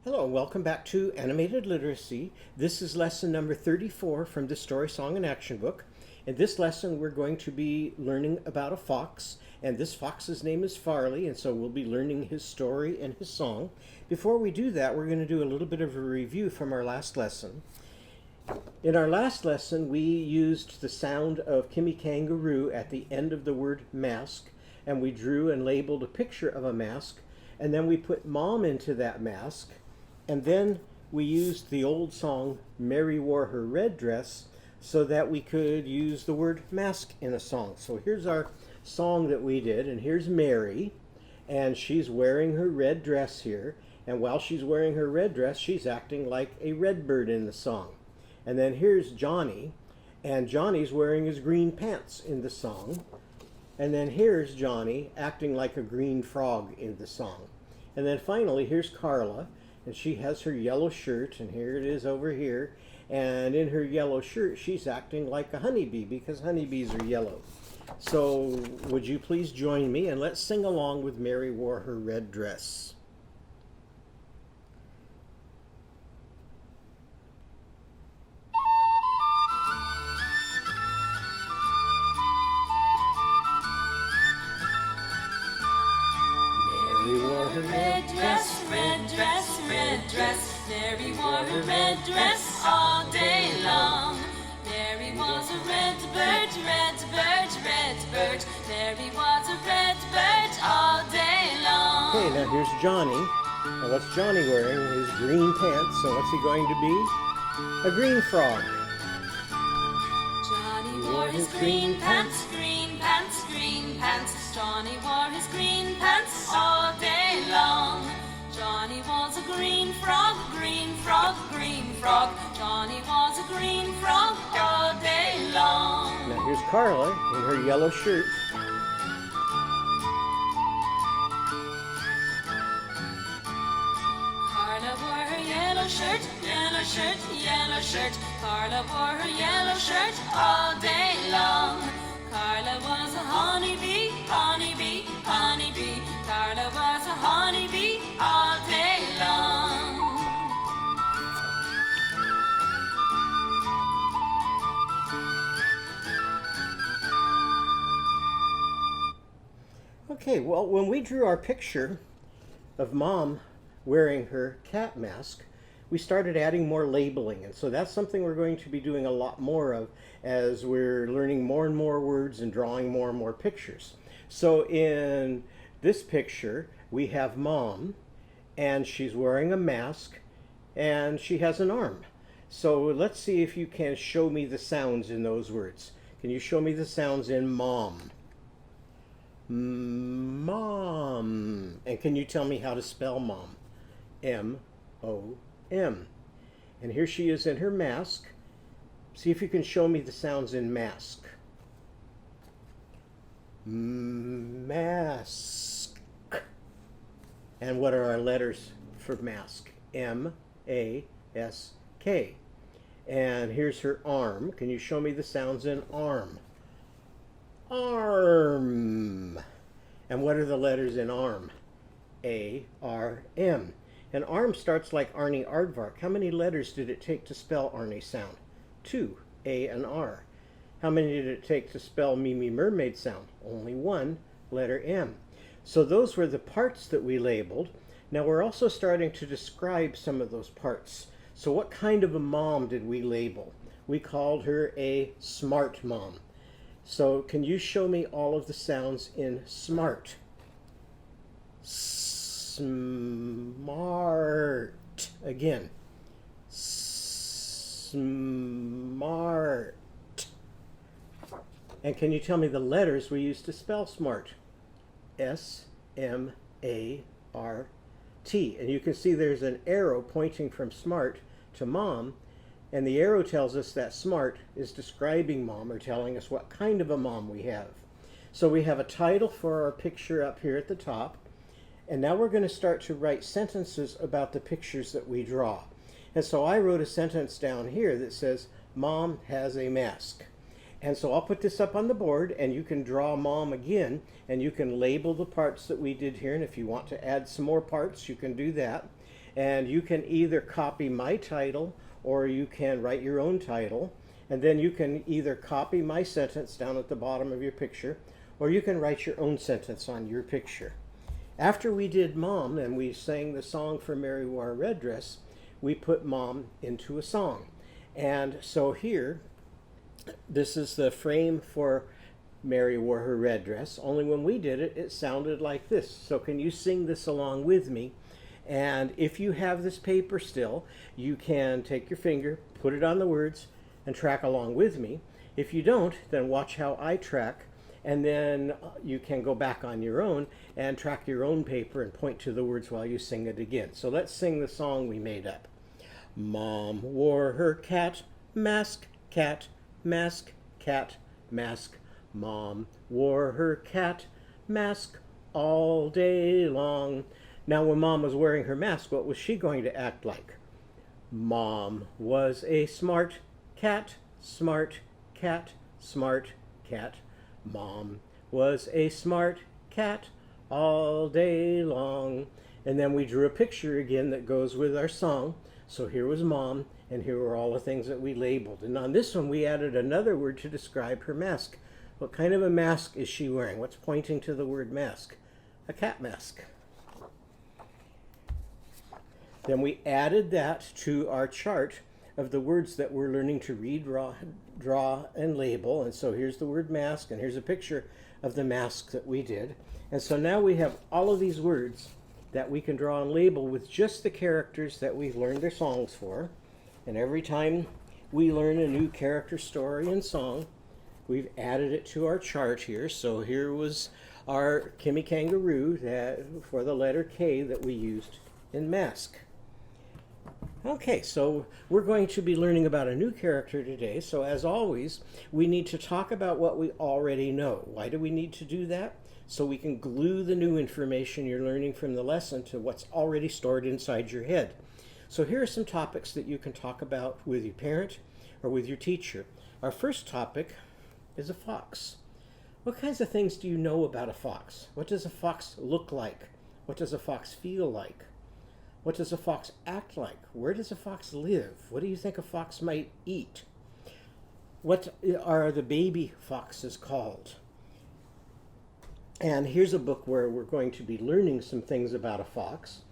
Hello, and welcome back to Animated Literacy. This is lesson number 34 from the Story, Song, and Action book. In this lesson, we're going to be learning about a fox, and this fox's name is Farley, and so we'll be learning his story and his song. Before we do that, we're going to do a little bit of a review from our last lesson. In our last lesson, we used the sound of Kimmy Kangaroo at the end of the word mask, and we drew and labeled a picture of a mask, and then we put Mom into that mask. And then we used the old song, Mary Wore Her Red Dress, so that we could use the word mask in a song. So here's our song that we did, and here's Mary, and she's wearing her red dress here. And while she's wearing her red dress, she's acting like a red bird in the song. And then here's Johnny, and Johnny's wearing his green pants in the song. And then here's Johnny acting like a green frog in the song. And then finally, here's Carla. And she has her yellow shirt, and here it is over here. And in her yellow shirt, she's acting like a honeybee because honeybees are yellow. So would you please join me and let's sing along with Mary Wore Her Red Dress. Mary wore her red dress, red dress, red dress. Mary wore her red dress all day long. Mary was a red bird, red bird, red bird. Mary was a red bird all day long. Okay, now here's Johnny. Now what's Johnny wearing? His green pants. So what's he going to be? A green frog. Johnny wore his green pants, green pants, green pants. Johnny wore his green pants all day long. Johnny was a green frog, green frog, green frog. Johnny was a green frog all day long. Now here's Carla in her yellow shirt. Carla wore her yellow shirt, yellow shirt, yellow shirt. Carla wore her yellow shirt all day long. Carla was a honeybee, honeybee, honeybee. Carla was a honeybee all day long. Okay, well, when we drew our picture of Mom wearing her cat mask, we started adding more labeling, and so that's something we're going to be doing a lot more of as we're learning more and more words and drawing more and more pictures. So in this picture, we have Mom, and she's wearing a mask, and she has an arm. So let's see if you can show me the sounds in those words. Can you show me the sounds in Mom? Mom. And can you tell me how to spell Mom? M-O-M. And here she is in her mask. See if you can show me the sounds in mask. Mask. And what are our letters for mask? M-A-S-K. And here's her arm. Can you show me the sounds in arm? Arm. And what are the letters in arm? A-R-M. And arm starts like Arnie Aardvark. How many letters did it take to spell Arnie sound? 2, A and R. How many did it take to spell Mimi Mermaid sound? Only 1, letter M. So those were the parts that we labeled. Now we're also starting to describe some of those parts. So what kind of a mom did we label? We called her a smart mom. So can you show me all of the sounds in smart? Smart. Again. Smart. And can you tell me the letters we used to spell smart? S-M-A-R-T. And you can see there's an arrow pointing from smart to mom. And the arrow tells us that smart is describing Mom or telling us what kind of a mom we have. So we have a title for our picture up here at the top. And now we're going to start to write sentences about the pictures that we draw. And so I wrote a sentence down here that says, Mom has a mask. And so I'll put this up on the board, and you can draw Mom again, and you can label the parts that we did here. And if you want to add some more parts, you can do that. And you can either copy my title or you can write your own title. And then you can either copy my sentence down at the bottom of your picture, or you can write your own sentence on your picture. After we did Mom and we sang the song for Mary Wore a Red Dress, we put Mom into a song. And so here, this is the frame for Mary Wore Her Red Dress, only when we did it, it sounded like this. So can you sing this along with me? And if you have this paper still, you can take your finger, put it on the words, and track along with me. If you don't, then watch how I track, and then you can go back on your own and track your own paper and point to the words while you sing it again. So let's sing the song we made up. Mom wore her cat mask, cat mask, cat mask. Mom wore her cat mask all day long. Now when Mom was wearing her mask, what was she going to act like? Mom was a smart cat, smart cat, smart cat. Mom was a smart cat all day long. And then we drew a picture again that goes with our song. So here was Mom, and here were all the things that we labeled. And on this one, we added another word to describe her mask. What kind of a mask is she wearing? What's pointing to the word mask? A cat mask. Then we added that to our chart of the words that we're learning to read, draw, and label. And so here's the word mask, and here's a picture of the mask that we did. And so now we have all of these words that we can draw and label with just the characters that we've learned their songs for. And every time we learn a new character, story, and song, we've added it to our chart here. So here was our Kimmy Kangaroo for the letter K that we used in mask. Okay, so we're going to be learning about a new character today. So as always, we need to talk about what we already know. Why do we need to do that? So we can glue the new information you're learning from the lesson to what's already stored inside your head. So here are some topics that you can talk about with your parent or with your teacher. Our first topic is a fox. What kinds of things do you know about a fox? What does a fox look like? What does a fox feel like? What does a fox act like? Where does a fox live? What do you think a fox might eat? What are the baby foxes called? And here's a book where we're going to be learning some things about a fox.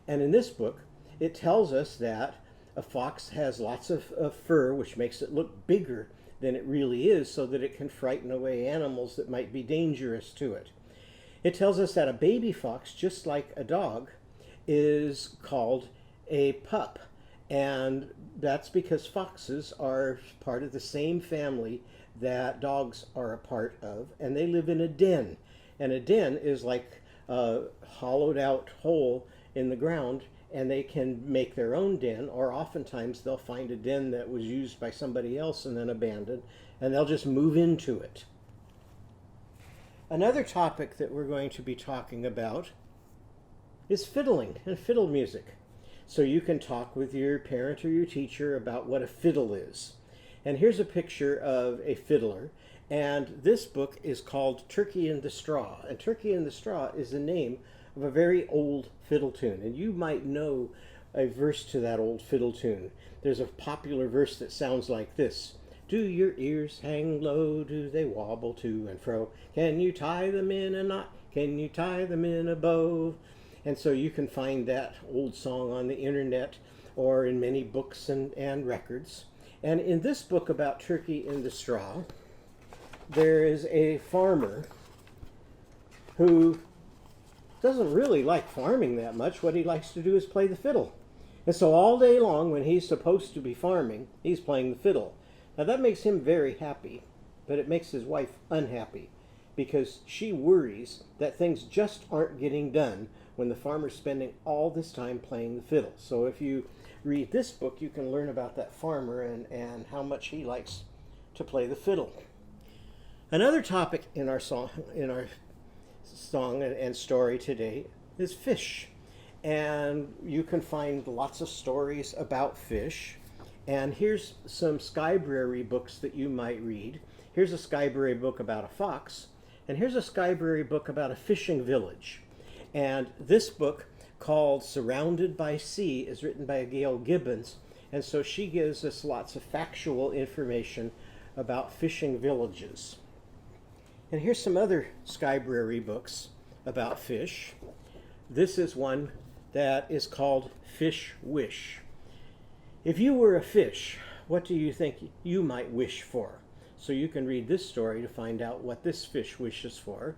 And in this book, it tells us that a fox has lots of fur, which makes it look bigger than it really is, so that it can frighten away animals that might be dangerous to it. It tells us that a baby fox, just like a dog, is called a pup, and that's because foxes are part of the same family that dogs are a part of, and they live in a den. And a den is like a hollowed out hole in the ground, and they can make their own den, or oftentimes they'll find a den that was used by somebody else and then abandoned, and they'll just move into it. Another topic that we're going to be talking about is fiddling and fiddle music. So you can talk with your parent or your teacher about what a fiddle is. And here's a picture of a fiddler. And this book is called Turkey in the Straw. And Turkey in the Straw is the name of a very old fiddle tune. And you might know a verse to that old fiddle tune. There's a popular verse that sounds like this. Do your ears hang low? Do they wobble to and fro? Can you tie them in a knot? Can you tie them in a bow? And so you can find that old song on the internet or in many books and records. And in this book about Turkey in the Straw, there is a farmer who doesn't really like farming that much. What he likes to do is play the fiddle. And so all day long when he's supposed to be farming, he's playing the fiddle. Now that makes him very happy, but it makes his wife unhappy because she worries that things just aren't getting done when the farmer's spending all this time playing the fiddle. So if you read this book, you can learn about that farmer and how much he likes to play the fiddle. Another topic in our song and story today is fish. And you can find lots of stories about fish. And here's some Skybrary books that you might read. Here's a Skybrary book about a fox. And here's a Skybrary book about a fishing village. And this book called Surrounded by Sea is written by Gail Gibbons, and so she gives us lots of factual information about fishing villages. And here's some other Skybrary books about fish. This is one that is called Fish Wish. If you were a fish, what do you think you might wish for? So you can read this story to find out what this fish wishes for.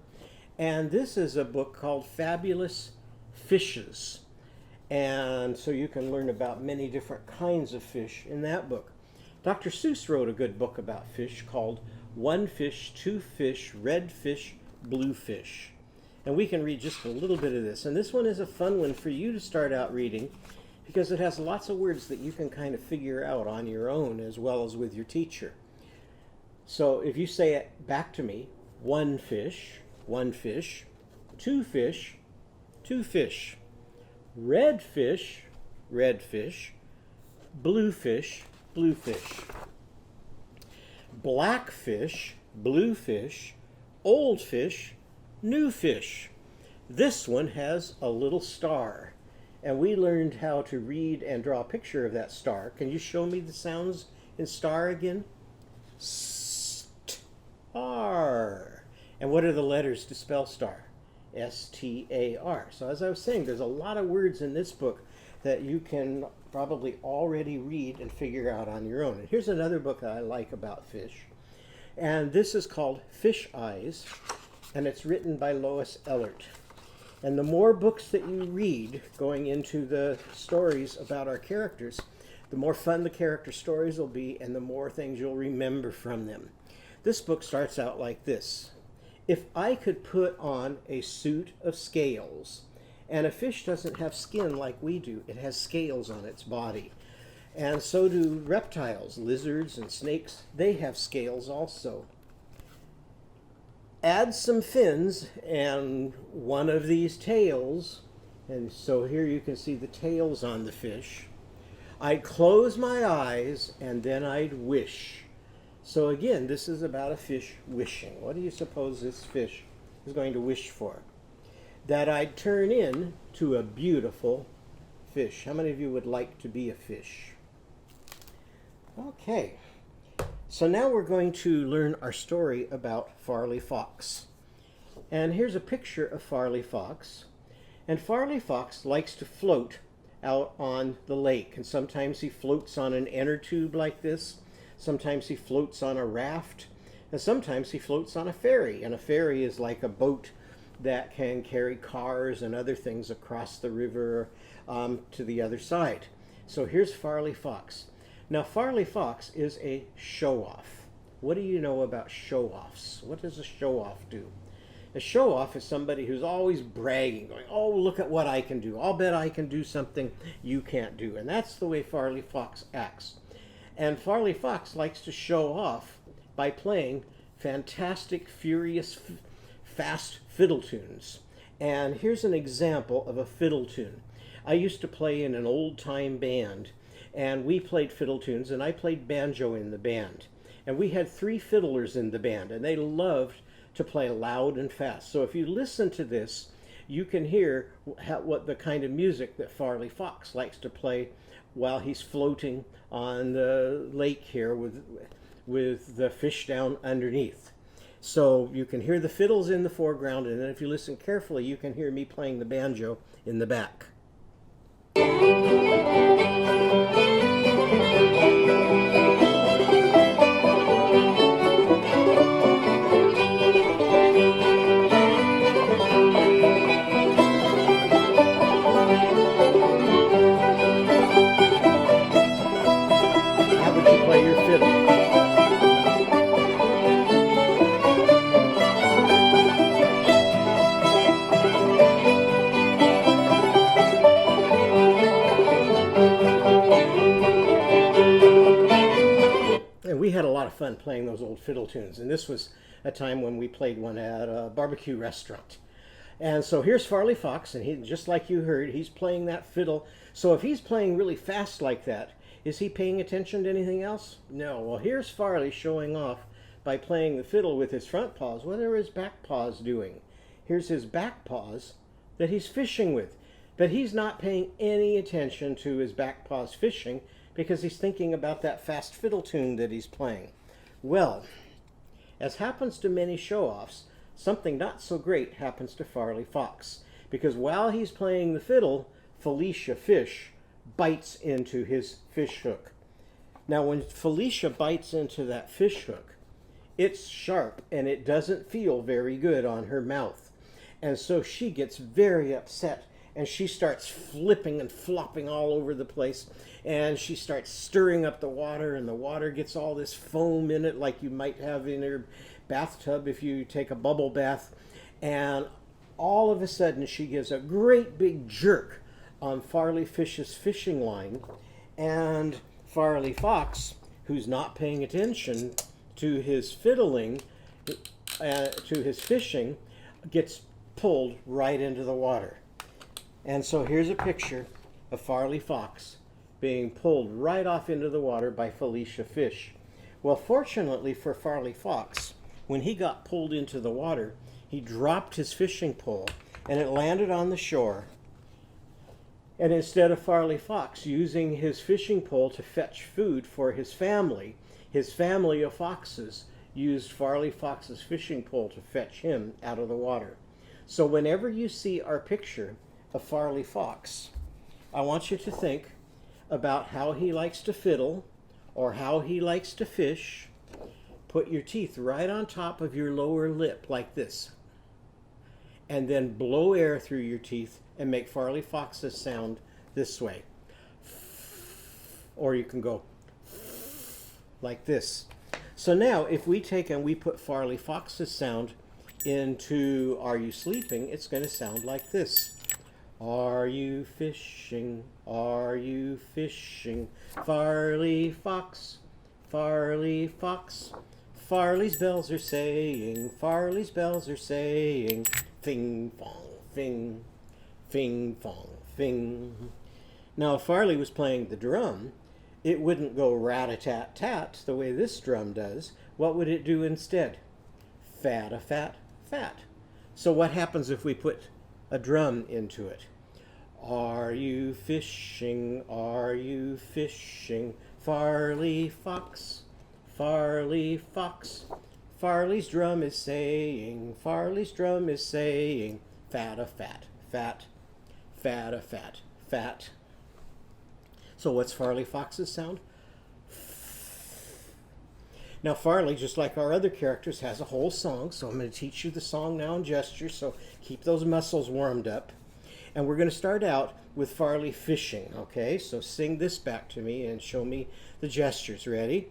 And this is a book called Fabulous Fishes. And so you can learn about many different kinds of fish in that book. Dr. Seuss wrote a good book about fish called One Fish, Two Fish, Red Fish, Blue Fish. And we can read just a little bit of this. And this one is a fun one for you to start out reading because it has lots of words that you can kind of figure out on your own as well as with your teacher. So if you say it back to me, one fish, two fish, two fish, red fish, blue fish, blue fish, black fish, blue fish, old fish, new fish. This one has a little star, and we learned how to read and draw a picture of that star. Can you show me the sounds in star again? Star. And what are the letters to spell star? S-T-A-R. So as I was saying, there's a lot of words in this book that you can probably already read and figure out on your own. And here's another book that I like about fish. And this is called Fish Eyes, and it's written by Lois Ehlert. And the more books that you read going into the stories about our characters, the more fun the character stories will be and the more things you'll remember from them. This book starts out like this. If I could put on a suit of scales, and a fish doesn't have skin like we do, it has scales on its body. And so do reptiles, lizards and snakes, they have scales also. Add some fins and one of these tails, and so here you can see the tails on the fish. I'd close my eyes and then I'd wish. So again, this is about a fish wishing. What do you suppose this fish is going to wish for? That I'd turn into a beautiful fish. How many of you would like to be a fish? Okay, so now we're going to learn our story about Farley Fox. And here's a picture of Farley Fox. And Farley Fox likes to float out on the lake. And sometimes he floats on an inner tube like this. Sometimes he floats on a raft. And sometimes he floats on a ferry. And a ferry is like a boat that can carry cars and other things across the river to the other side. So here's Farley Fox. Now Farley Fox is a show-off. What do you know about show-offs? What does a show-off do? A show-off is somebody who's always bragging, going, oh, look at what I can do. I'll bet I can do something you can't do. And that's the way Farley Fox acts. And Farley Fox likes to show off by playing fantastic, furious, fast fiddle tunes. And here's an example of a fiddle tune. I used to play in an old-time band, and we played fiddle tunes, and I played banjo in the band. And we had 3 fiddlers in the band, and they loved to play loud and fast. So if you listen to this, you can hear what the kind of music that Farley Fox likes to play while he's floating on the lake here with the fish down underneath. So you can hear the fiddles in the foreground, and then if you listen carefully, you can hear me playing the banjo in the back. How would you play your fiddle? We had a lot of fun playing those old fiddle tunes, and this was a time when we played one at a barbecue restaurant. And so here's Farley Fox, and he, just like you heard, he's playing that fiddle. So if he's playing really fast like that, is he paying attention to anything else? No. Well, here's Farley showing off by playing the fiddle with his front paws. What are his back paws doing? Here's his back paws that he's fishing with. But he's not paying any attention to his back paws fishing because he's thinking about that fast fiddle tune that he's playing. Well, as happens to many show-offs, something not so great happens to Farley Fox, because while he's playing the fiddle, Felicia Fish bites into his fish hook. Now, when Felicia bites into that fish hook, it's sharp and it doesn't feel very good on her mouth. And so she gets very upset and she starts flipping and flopping all over the place, and she starts stirring up the water, and the water gets all this foam in it like you might have in your bathtub if you take a bubble bath. And all of a sudden she gives a great big jerk on Farley Fish's fishing line, and Farley Fox, who's not paying attention to his fiddling, to his fishing, gets pulled right into the water. And so here's a picture of Farley Fox being pulled right off into the water by Felicia Fish. Well, fortunately for Farley Fox, when he got pulled into the water, he dropped his fishing pole and it landed on the shore. And instead of Farley Fox using his fishing pole to fetch food for his family of foxes used Farley Fox's fishing pole to fetch him out of the water. So whenever you see our picture of Farley Fox, I want you to think about how he likes to fiddle or how he likes to fish. Put your teeth right on top of your lower lip like this, and then blow air through your teeth and make Farley Fox's sound this way. Or you can go like this. So now if we take and we put Farley Fox's sound into Are You Sleeping, it's going to sound like this. Are you fishing? Are you fishing? Farley Fox, Farley Fox. Farley's bells are saying, Farley's bells are saying, fing, fong, fing, fing, fong, fing. Now, if Farley was playing the drum, it wouldn't go rat-a-tat-tat the way this drum does. What would it do instead? Fat-a-fat, fat. So what happens if we put a drum into it? Are you fishing? Are you fishing? Farley Fox, Farley Fox. Farley's drum is saying, Farley's drum is saying, fat-a-fat, fat, fat-a-fat, fat. So what's Farley Fox's sound? Now Farley, just like our other characters, has a whole song, so I'm going to teach you the song now in gestures, so keep those muscles warmed up. And we're going to start out with Farley fishing, okay? So sing this back to me and show me the gestures. Ready?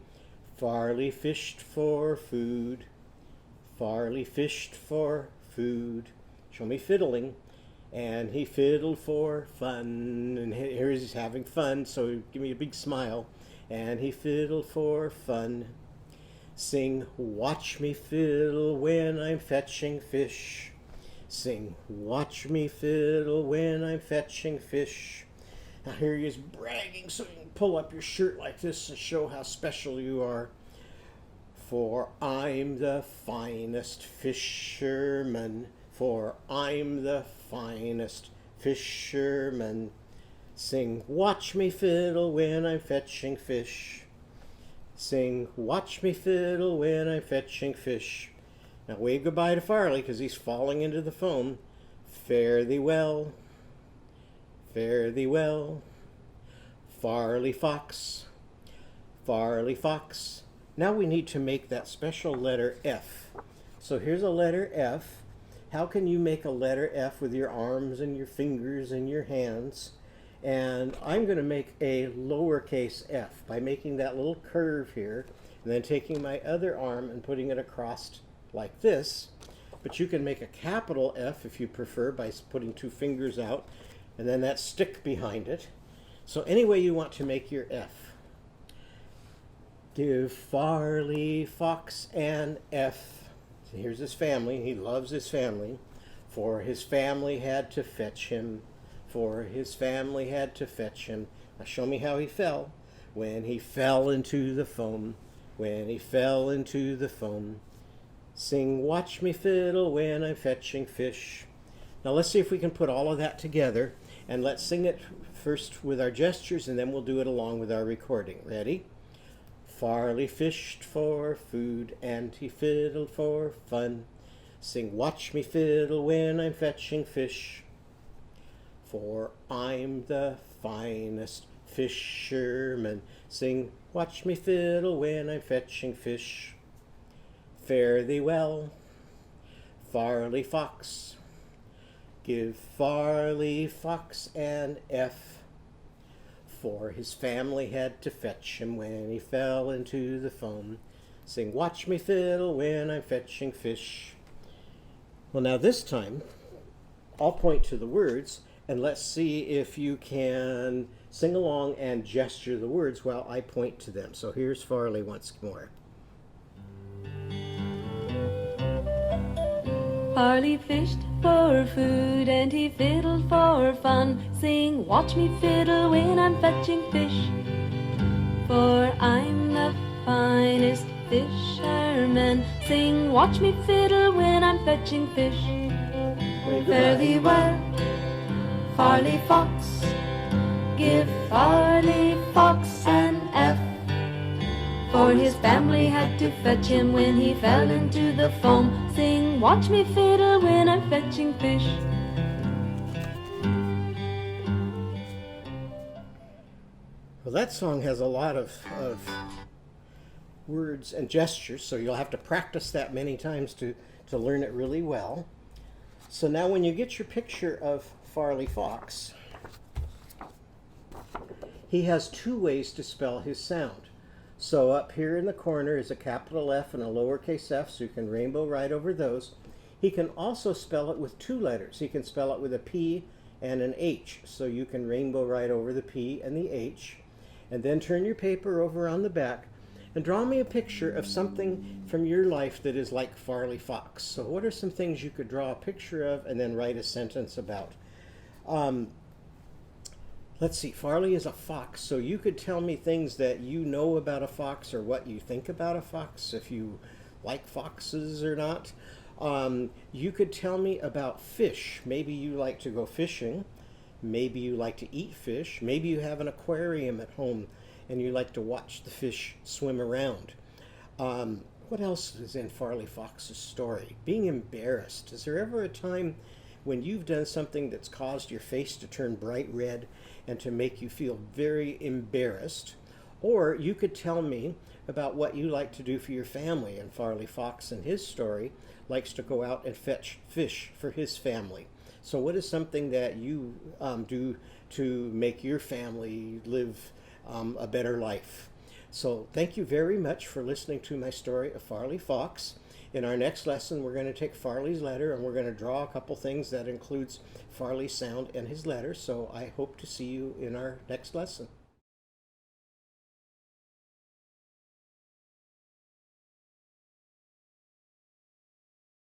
Farley fished for food. Farley fished for food. Show me fiddling. And he fiddled for fun. And here he's having fun, so give me a big smile. And he fiddled for fun. Sing, watch me fiddle when I'm fetching fish. Sing, watch me fiddle when I'm fetching fish. Now here he is bragging, so you can pull up your shirt like this and show how special you are. For I'm the finest fisherman. For I'm the finest fisherman. Sing, watch me fiddle when I'm fetching fish. Sing, watch me fiddle when I'm fetching fish. Now wave goodbye to Farley because he's falling into the foam. Fare thee well, fare thee well, Farley Fox, Farley Fox. Now we need to make that special letter F. So here's a letter F. How can you make a letter F with your arms and your fingers and your hands? And I'm going to make a lowercase f by making that little curve here, and then taking my other arm and putting it across like this. But you can make a capital F if you prefer by putting two fingers out and then that stick behind it. So any way you want to make your F. Give Farley Fox an F. So here's his family. He loves his family. For his family had to fetch him. For his family had to fetch him. Now show me how he fell. When he fell into the foam. When he fell into the foam. Sing, watch me fiddle when I'm fetching fish. Now let's see if we can put all of that together And let's sing it first with our gestures, and then we'll do it along with our recording. Ready? Farley fished for food, and he fiddled for fun. Sing, watch me fiddle when I'm fetching fish. For I'm the finest fisherman. Sing, watch me fiddle when I'm fetching fish. Fare thee well, Farley Fox. Give Farley Fox an F, for his family had to fetch him when he fell into the foam. Sing, watch me fiddle when I'm fetching fish. Well, now this time, I'll point to the words, and let's see if you can sing along and gesture the words while I point to them. So here's Farley once more. Farley fished for food and he fiddled for fun. Sing, watch me fiddle when I'm fetching fish. For I'm the finest fisherman. Sing, watch me fiddle when I'm fetching fish. Fare thee well, Farley Fox. Give Farley Fox an F, for his family had to fetch him when he fell into the foam. Sing, watch me fiddle when I'm fetching fish. Well, that song has a lot of words and gestures, so you'll have to practice that many times to learn it really well. So now when you get your picture of Farley Fox, he has two ways to spell his sound. So up here in the corner is a capital F and a lowercase f, so you can rainbow right over those. He can also spell it with two letters. He can spell it with a P and an H, so you can rainbow right over the P and the H. And then turn your paper over on the back and draw me a picture of something from your life that is like Farley Fox. So what are some things you could draw a picture of and then write a sentence about? Let's see, Farley is a fox, so you could tell me things that you know about a fox or what you think about a fox, if you like foxes or not. You could tell me about fish. Maybe you like to go fishing. Maybe you like to eat fish. Maybe you have an aquarium at home and you like to watch the fish swim around. What else is in Farley Fox's story? Being embarrassed. Is there ever a time when you've done something that's caused your face to turn bright red and to make you feel very embarrassed? Or you could tell me about what you like to do for your family. And Farley Fox in his story likes to go out and fetch fish for his family. So what is something that you do to make your family live a better life? So thank you very much for listening to my story of Farley Fox. In our next lesson, we're going to take Farley's letter and we're going to draw a couple things that includes Farley's sound and his letter. So I hope to see you in our next lesson.